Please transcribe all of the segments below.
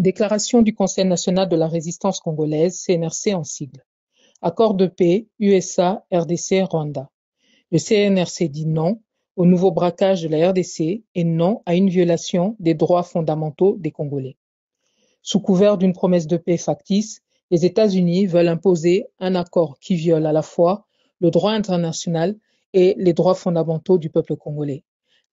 Déclaration du Conseil national de la résistance congolaise, CNRC en sigle. Accord de paix USA, RDC, Rwanda. Le CNRC dit non au nouveau braquage de la RDC et non à une violation des droits fondamentaux des Congolais. Sous couvert d'une promesse de paix factice, les États-Unis veulent imposer un accord qui viole à la fois le droit international et les droits fondamentaux du peuple congolais.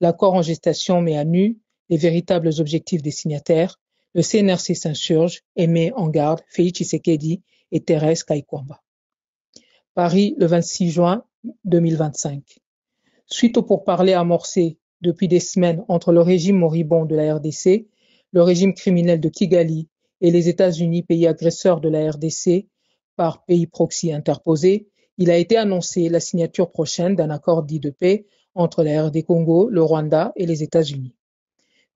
L'accord en gestation met à nu les véritables objectifs des signataires. Le CNRC s'insurge et met en garde Félix Tshisekedi et Thérèse Kaikwamba. Paris, le 26 juin 2025. Suite aux pourparlers amorcés depuis des semaines entre le régime moribond de la RDC, le régime criminel de Kigali et les États-Unis, pays agresseurs de la RDC, par pays proxy interposés, il a été annoncé la signature prochaine d'un accord dit de paix entre la RD Congo, le Rwanda et les États-Unis.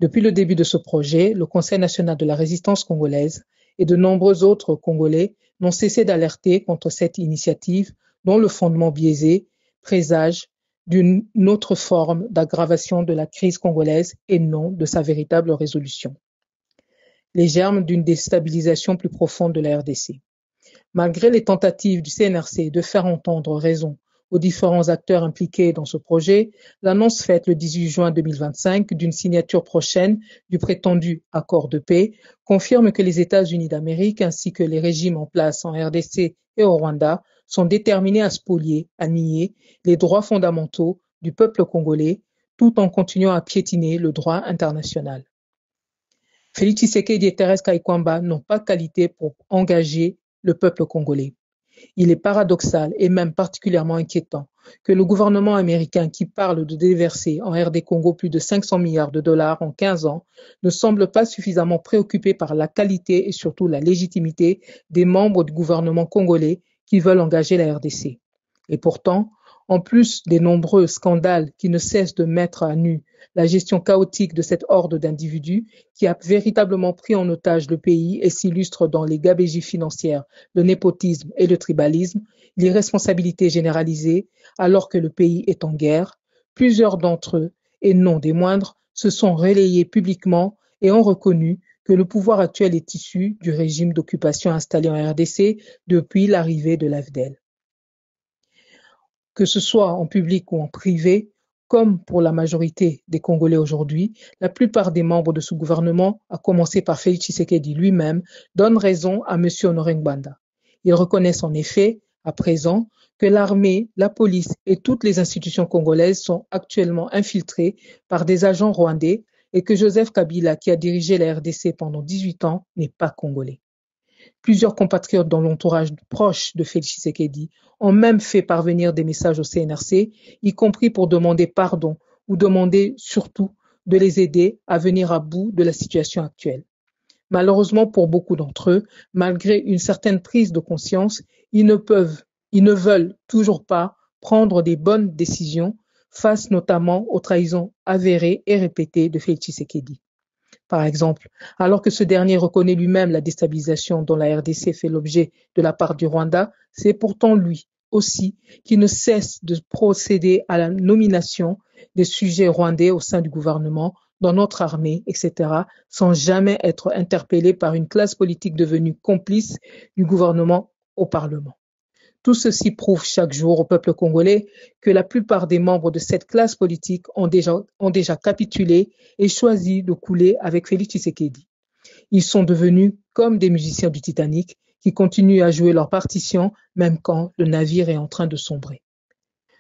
Depuis le début de ce projet, le Conseil national de la résistance congolaise et de nombreux autres Congolais n'ont cessé d'alerter contre cette initiative dont le fondement biaisé présage d'une autre forme d'aggravation de la crise congolaise et non de sa véritable résolution. Les germes d'une déstabilisation plus profonde de la RDC. Malgré les tentatives du CNRC de faire entendre raison aux différents acteurs impliqués dans ce projet, l'annonce faite le 18 juin 2025 d'une signature prochaine du prétendu accord de paix confirme que les États-Unis d'Amérique ainsi que les régimes en place en RDC et au Rwanda sont déterminés à spolier, à nier les droits fondamentaux du peuple congolais tout en continuant à piétiner le droit international. Félix Tshisekedi et Thérèse Kaikwamba n'ont pas qualité pour engager le peuple congolais. Il est paradoxal et même particulièrement inquiétant que le gouvernement américain qui parle de déverser en RD Congo plus de 500 milliards de dollars en 15 ans ne semble pas suffisamment préoccupé par la qualité et surtout la légitimité des membres du gouvernement congolais qui veulent engager la RDC. Et pourtant, en plus des nombreux scandales qui ne cessent de mettre à nu la gestion chaotique de cette horde d'individus qui a véritablement pris en otage le pays et s'illustre dans les gabegies financières, le népotisme et le tribalisme, l'irresponsabilité généralisée alors que le pays est en guerre, plusieurs d'entre eux, et non des moindres, se sont relayés publiquement et ont reconnu que le pouvoir actuel est issu du régime d'occupation installé en RDC depuis l'arrivée de l'AFDEL. Que ce soit en public ou en privé, comme pour la majorité des Congolais aujourd'hui, la plupart des membres de ce gouvernement, à commencer par Félix Tshisekedi lui-même, donnent raison à M. Honoré Ngbanda. Ils reconnaissent en effet, à présent, que l'armée, la police et toutes les institutions congolaises sont actuellement infiltrées par des agents rwandais et que Joseph Kabila, qui a dirigé la RDC pendant 18 ans, n'est pas congolais. Plusieurs compatriotes dans l'entourage proche de Félix Tshisekedi ont même fait parvenir des messages au CNRC, y compris pour demander pardon ou demander surtout de les aider à venir à bout de la situation actuelle. Malheureusement pour beaucoup d'entre eux, malgré une certaine prise de conscience, ils ne veulent toujours pas prendre des bonnes décisions face notamment aux trahisons avérées et répétées de Félix Tshisekedi. Par exemple, alors que ce dernier reconnaît lui-même la déstabilisation dont la RDC fait l'objet de la part du Rwanda, c'est pourtant lui aussi qui ne cesse de procéder à la nomination des sujets rwandais au sein du gouvernement, dans notre armée, etc., sans jamais être interpellé par une classe politique devenue complice du gouvernement au Parlement. Tout ceci prouve chaque jour au peuple congolais que la plupart des membres de cette classe politique ont déjà capitulé et choisi de couler avec Félix Tshisekedi. Ils sont devenus comme des musiciens du Titanic qui continuent à jouer leur partition même quand le navire est en train de sombrer.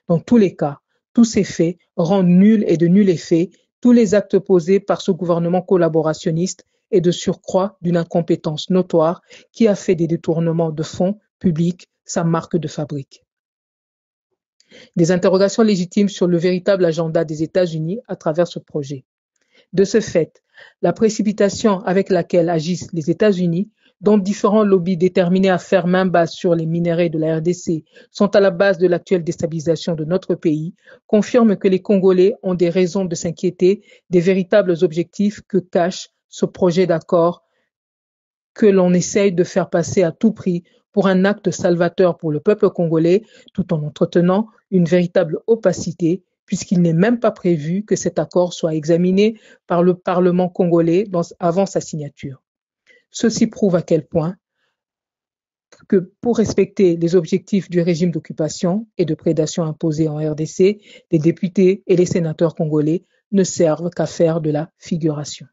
Dans tous les cas, tous ces faits rendent nuls et de nul effet tous les actes posés par ce gouvernement collaborationniste et de surcroît d'une incompétence notoire qui a fait des détournements de fonds publics sa marque de fabrique. Des interrogations légitimes sur le véritable agenda des États-Unis à travers ce projet. De ce fait, la précipitation avec laquelle agissent les États-Unis, dont différents lobbies déterminés à faire main basse sur les minéraux de la RDC sont à la base de l'actuelle déstabilisation de notre pays, confirme que les Congolais ont des raisons de s'inquiéter des véritables objectifs que cache ce projet d'accord que l'on essaye de faire passer à tout prix pour un acte salvateur pour le peuple congolais, tout en entretenant une véritable opacité, puisqu'il n'est même pas prévu que cet accord soit examiné par le Parlement congolais avant sa signature. Ceci prouve à quel point que pour respecter les objectifs du régime d'occupation et de prédation imposés en RDC, les députés et les sénateurs congolais ne servent qu'à faire de la figuration.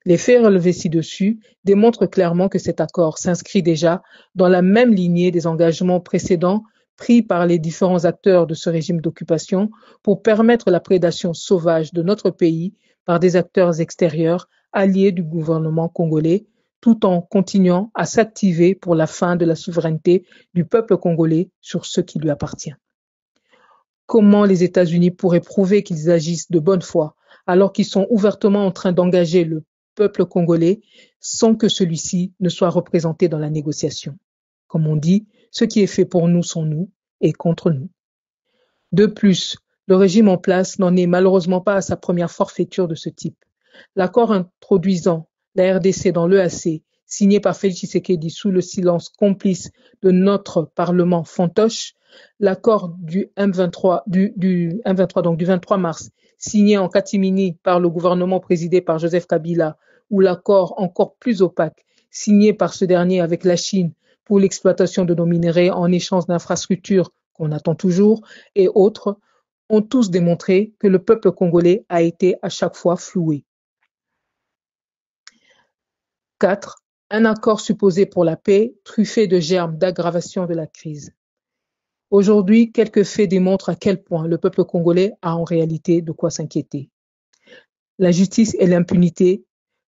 Les faits relevés ci-dessus démontrent clairement que cet accord s'inscrit déjà dans la même lignée des engagements précédents pris par les différents acteurs de ce régime d'occupation pour permettre la prédation sauvage de notre pays par des acteurs extérieurs alliés du gouvernement congolais, tout en continuant à s'activer pour la fin de la souveraineté du peuple congolais sur ce qui lui appartient. Comment les États-Unis pourraient prouver qu'ils agissent de bonne foi alors qu'ils sont ouvertement en train d'engager le peuple congolais sans que celui-ci ne soit représenté dans la négociation? Comme on dit, ce qui est fait pour nous sont nous et contre nous. De plus, le régime en place n'en est malheureusement pas à sa première forfaiture de ce type. L'accord introduisant la RDC dans l'EAC, signé par Félix Tshisekedi sous le silence complice de notre Parlement fantoche, l'accord du M23, donc du 23 mars, signé en catimini par le gouvernement présidé par Joseph Kabila, ou l'accord encore plus opaque, signé par ce dernier avec la Chine pour l'exploitation de nos minerais en échange d'infrastructures qu'on attend toujours, et autres, ont tous démontré que le peuple congolais a été à chaque fois floué. 4. Un accord supposé pour la paix, truffé de germes d'aggravation de la crise. Aujourd'hui, quelques faits démontrent à quel point le peuple congolais a en réalité de quoi s'inquiéter. La justice et l'impunité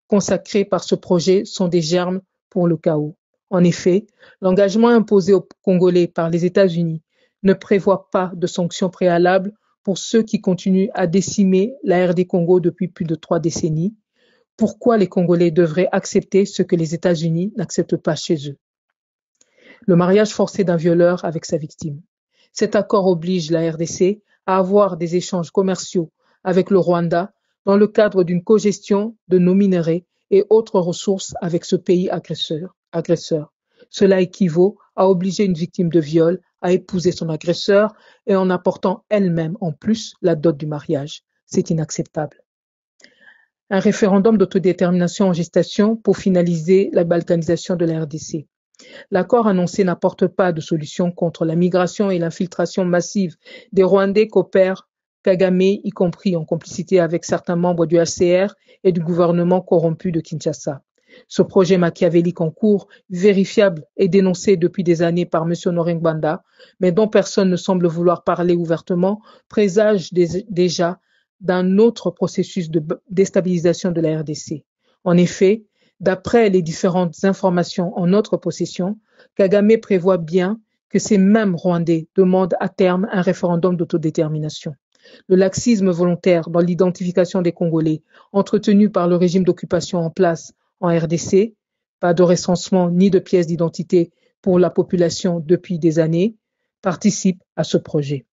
consacrées par ce projet sont des germes pour le chaos. En effet, l'engagement imposé aux Congolais par les États-Unis ne prévoit pas de sanctions préalables pour ceux qui continuent à décimer la RD Congo depuis plus de 3 décennies. Pourquoi les Congolais devraient accepter ce que les États-Unis n'acceptent pas chez eux? Le mariage forcé d'un violeur avec sa victime. Cet accord oblige la RDC à avoir des échanges commerciaux avec le Rwanda dans le cadre d'une cogestion de nos minerais et autres ressources avec ce pays agresseur. Cela équivaut à obliger une victime de viol à épouser son agresseur et en apportant elle-même en plus la dot du mariage. C'est inacceptable. Un référendum d'autodétermination en gestation pour finaliser la balkanisation de la RDC. L'accord annoncé n'apporte pas de solution contre la migration et l'infiltration massive des Rwandais qu'opère Kagame, y compris en complicité avec certains membres du HCR et du gouvernement corrompu de Kinshasa. Ce projet machiavélique en cours, vérifiable et dénoncé depuis des années par M. Norengbanda, mais dont personne ne semble vouloir parler ouvertement, présage déjà d'un autre processus de déstabilisation de la RDC. En effet, d'après les différentes informations en notre possession, Kagame prévoit bien que ces mêmes Rwandais demandent à terme un référendum d'autodétermination. Le laxisme volontaire dans l'identification des Congolais, entretenu par le régime d'occupation en place en RDC, pas de recensement ni de pièces d'identité pour la population depuis des années, participe à ce projet.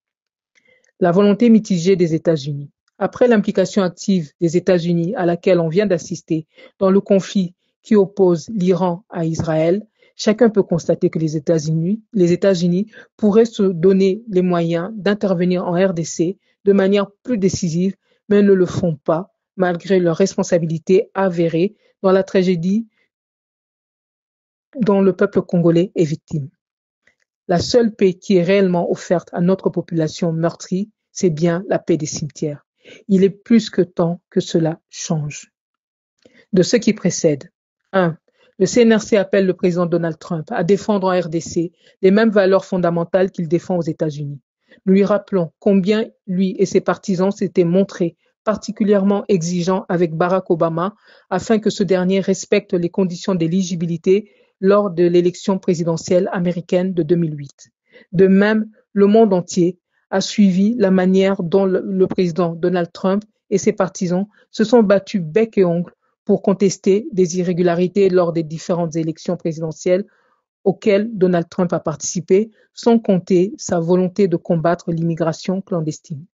La volonté mitigée des États-Unis. Après l'implication active des États-Unis à laquelle on vient d'assister dans le conflit qui oppose l'Iran à Israël, chacun peut constater que les États-Unis pourraient se donner les moyens d'intervenir en RDC de manière plus décisive, mais ne le font pas, malgré leur responsabilité avérée dans la tragédie dont le peuple congolais est victime. La seule paix qui est réellement offerte à notre population meurtrie, c'est bien la paix des cimetières. Il est plus que temps que cela change. De ce qui précède. 1. Le CNRC appelle le président Donald Trump à défendre en RDC les mêmes valeurs fondamentales qu'il défend aux États-Unis. Nous lui rappelons combien lui et ses partisans s'étaient montrés particulièrement exigeants avec Barack Obama afin que ce dernier respecte les conditions d'éligibilité lors de l'élection présidentielle américaine de 2008. De même, le monde entier a suivi la manière dont le président Donald Trump et ses partisans se sont battus bec et ongle pour contester des irrégularités lors des différentes élections présidentielles auxquelles Donald Trump a participé, sans compter sa volonté de combattre l'immigration clandestine.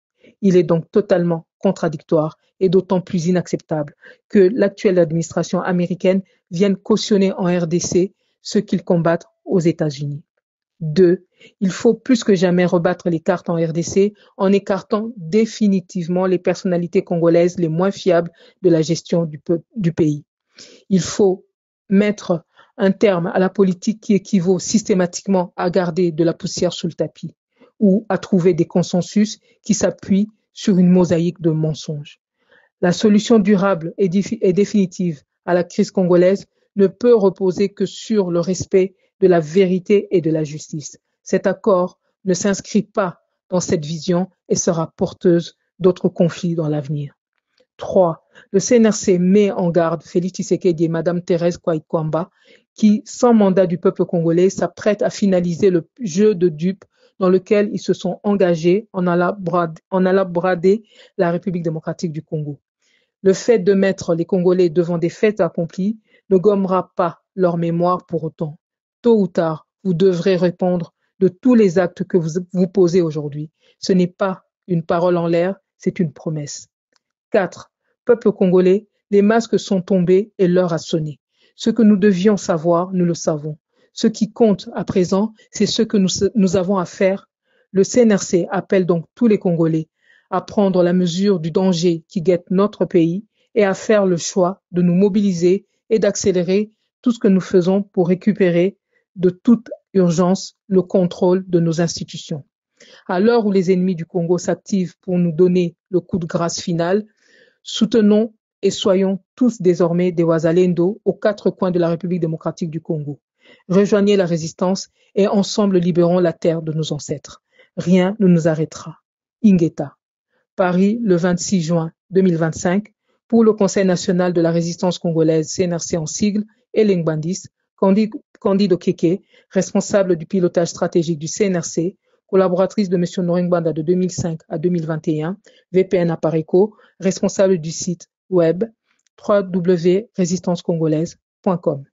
Il est donc totalement contradictoire et d'autant plus inacceptable que l'actuelle administration américaine vienne cautionner en RDC ce qu'ils combattent aux États-Unis. 2. Il faut plus que jamais rebattre les cartes en RDC en écartant définitivement les personnalités congolaises les moins fiables de la gestion du pays. Il faut mettre un terme à la politique qui équivaut systématiquement à garder de la poussière sous le tapis ou à trouver des consensus qui s'appuient sur une mosaïque de mensonges. La solution durable et définitive à la crise congolaise ne peut reposer que sur le respect de la vérité et de la justice. Cet accord ne s'inscrit pas dans cette vision et sera porteuse d'autres conflits dans l'avenir. 3. Le CNRC met en garde Félix Tshisekedi et Mme Thérèse Kouaïkwamba qui, sans mandat du peuple congolais, s'apprêtent à finaliser le jeu de dupes dans lequel ils se sont engagés en allant brader la République démocratique du Congo. Le fait de mettre les Congolais devant des faits accomplis ne gommera pas leur mémoire pour autant. Tôt ou tard, vous devrez répondre de tous les actes que vous posez aujourd'hui. Ce n'est pas une parole en l'air, c'est une promesse. 4. Peuple congolais, les masques sont tombés et l'heure a sonné. Ce que nous devions savoir, nous le savons. Ce qui compte à présent, c'est ce que nous avons à faire. Le CNRC appelle donc tous les Congolais à prendre la mesure du danger qui guette notre pays et à faire le choix de nous mobiliser et d'accélérer tout ce que nous faisons pour récupérer de toute urgence le contrôle de nos institutions. À l'heure où les ennemis du Congo s'activent pour nous donner le coup de grâce final, soutenons et soyons tous désormais des Wazalendo aux 4 coins de la République démocratique du Congo. Rejoignez la résistance et ensemble libérons la terre de nos ancêtres. Rien ne nous arrêtera. Ingeta. Paris, le 26 juin 2025, pour le Conseil national de la résistance congolaise, CNRC en sigle, et Lingbandis, Candide Okeke, responsable du pilotage stratégique du CNRC, collaboratrice de M. Noringbanda de 2005 à 2021, VPN à Pareco, responsable du site web www.résistancecongolaise.com.